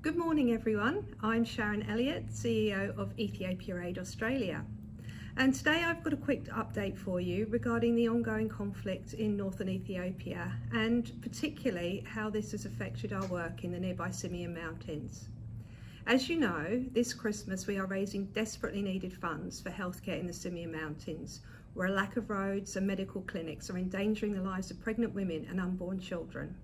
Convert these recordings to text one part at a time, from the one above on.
Good morning, everyone. I'm Sharon Elliott, CEO of Ethiopiaid Australia. And today I've got a quick update for you regarding the ongoing conflict in northern Ethiopia and particularly how this has affected our work in the nearby Simien Mountains. As you know, this Christmas we are raising desperately needed funds for healthcare in the Simien Mountains, where a lack of roads and medical clinics are endangering the lives of pregnant women and unborn children.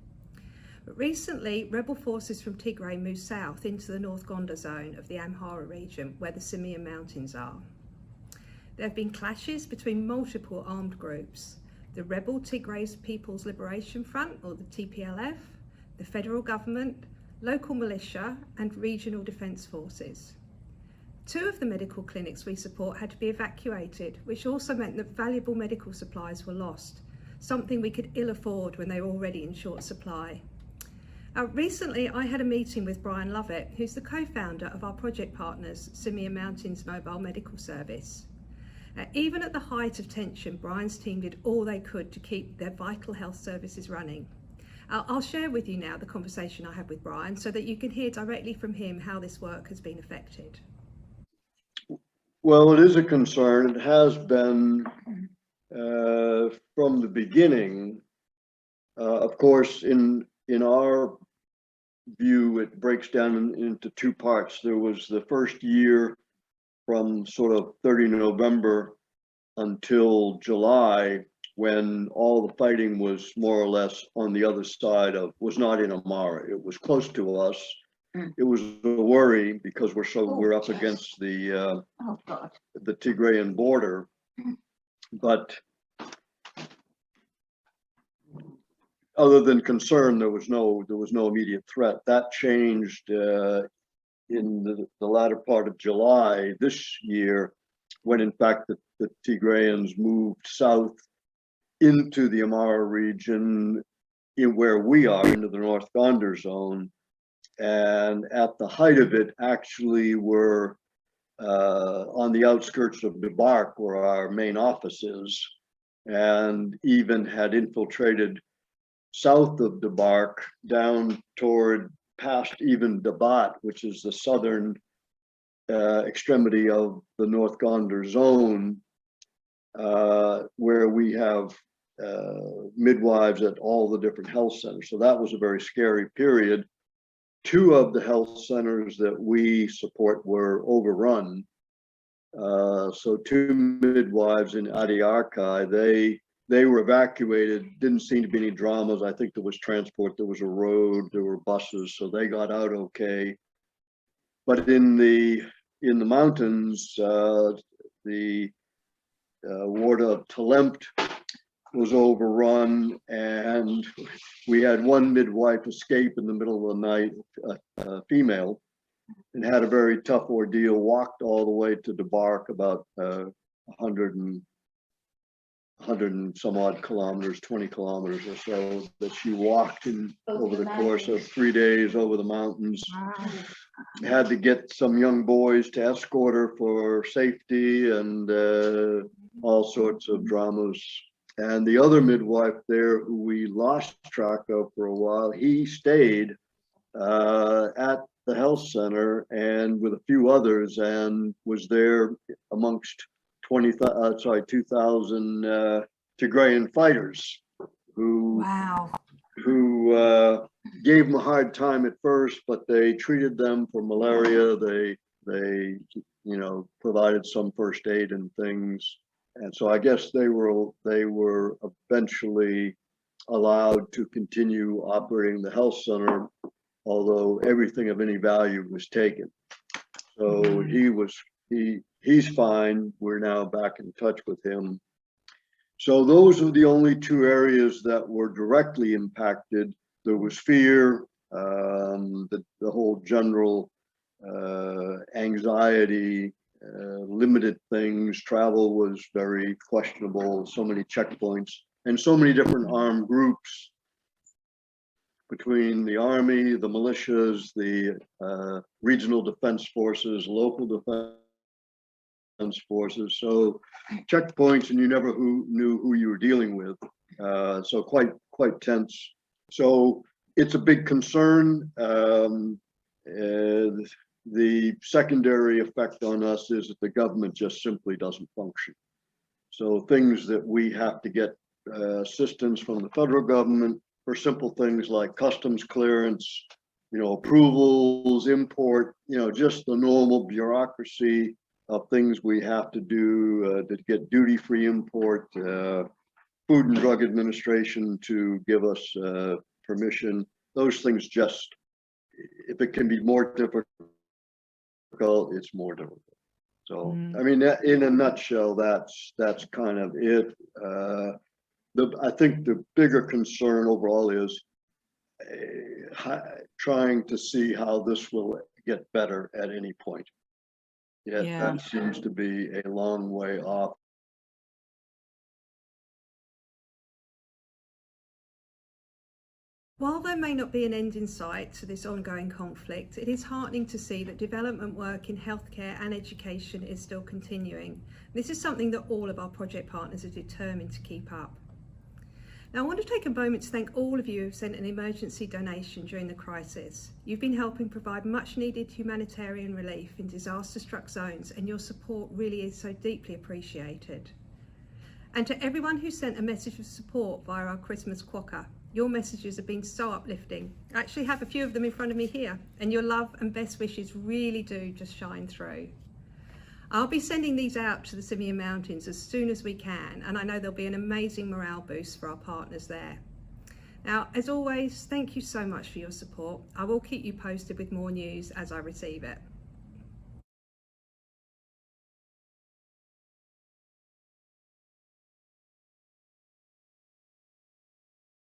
But recently, rebel forces from Tigray moved south into the North Gondar zone of the Amhara region, where the Simien Mountains are. There have been clashes between multiple armed groups: the rebel Tigray People's Liberation Front, or the TPLF, the federal government, local militia and regional defence forces. Two of the medical clinics we support had to be evacuated, which also meant that valuable medical supplies were lost, something we could ill afford when they were already in short supply. Recently, I had a meeting with Brian Lovatt, who's the co-founder of our project partners, Simien Mountains Mobile Medical Service. Even at the height of tension, Brian's team did all they could to keep their vital health services running. I'll share with you now the conversation I had with Brian so that you can hear directly from him how this work has been affected. Well, it is a concern. It has been from the beginning. Of course, in our view, it breaks down into two parts. There was the first year from sort of 30 November until July, when all the fighting was more or less on the other side of, was not in Amara. It was close to us. It was a worry because we're up against the Tigrayan border, but other than concern, there was no immediate threat. That changed in the latter part of July this year, when in fact the Tigrayans moved south into the Amara region, where we are, into the North Gondar zone. And at the height of it, actually were on the outskirts of Debark, where our main office is, and even had infiltrated south of Debark down toward past even Dabat, which is the southern extremity of the North Gondar zone, where we have midwives at all the different health centers. So that was a very scary period. Two of the health centers that we support were overrun. So two midwives in Adiarkai, they were evacuated. Didn't seem to be any dramas. I think there was transport, there was a road, there were buses, so they got out okay. But in the mountains, the ward of Talempt was overrun, and we had one midwife escape in the middle of the night, a female, and had a very tough ordeal, walked all the way to Debark, about 100 and some odd kilometers, 20 kilometers or so, that she walked in over the course of 3 days over the mountains. Had to get some young boys to escort her for safety, and all sorts of dramas. And the other midwife there, who we lost track of for a while, he stayed at the health center and with a few others, and was there amongst 2,000 Tigrayan fighters who gave them a hard time at first, but they treated them for malaria. They provided some first aid and things. And so I guess they were eventually allowed to continue operating the health center, although everything of any value was taken. So he's fine. We're now back in touch with him. So those are the only two areas that were directly impacted. There was fear, the whole general anxiety, limited things. Travel was very questionable, so many checkpoints, and so many different armed groups between the army, the militias, the regional defense forces, local defense forces. So checkpoints, and you never knew who you were dealing with. So quite tense. So it's a big concern. The secondary effect on us is that the government just simply doesn't function. So things that we have to get assistance from the federal government for simple things like customs clearance, approvals, import, just the normal bureaucracy of things we have to do to get duty-free import, Food and Drug Administration to give us permission. Those things just, if it can be more difficult, it's more difficult. So, I mean, in a nutshell, that's kind of it. I think the bigger concern overall is trying to see how this will get better at any point. That seems to be a long way off. While there may not be an end in sight to this ongoing conflict, it is heartening to see that development work in healthcare and education is still continuing. This is something that all of our project partners are determined to keep up. Now, I want to take a moment to thank all of you who have sent an emergency donation during the crisis. You've been helping provide much needed humanitarian relief in disaster-struck zones, and your support really is so deeply appreciated. And to everyone who sent a message of support via our Christmas quokka, your messages have been so uplifting. I actually have a few of them in front of me here, and your love and best wishes really do just shine through. I'll be sending these out to the Simien Mountains as soon as we can, and I know there'll be an amazing morale boost for our partners there. Now, as always, thank you so much for your support. I will keep you posted with more news as I receive it.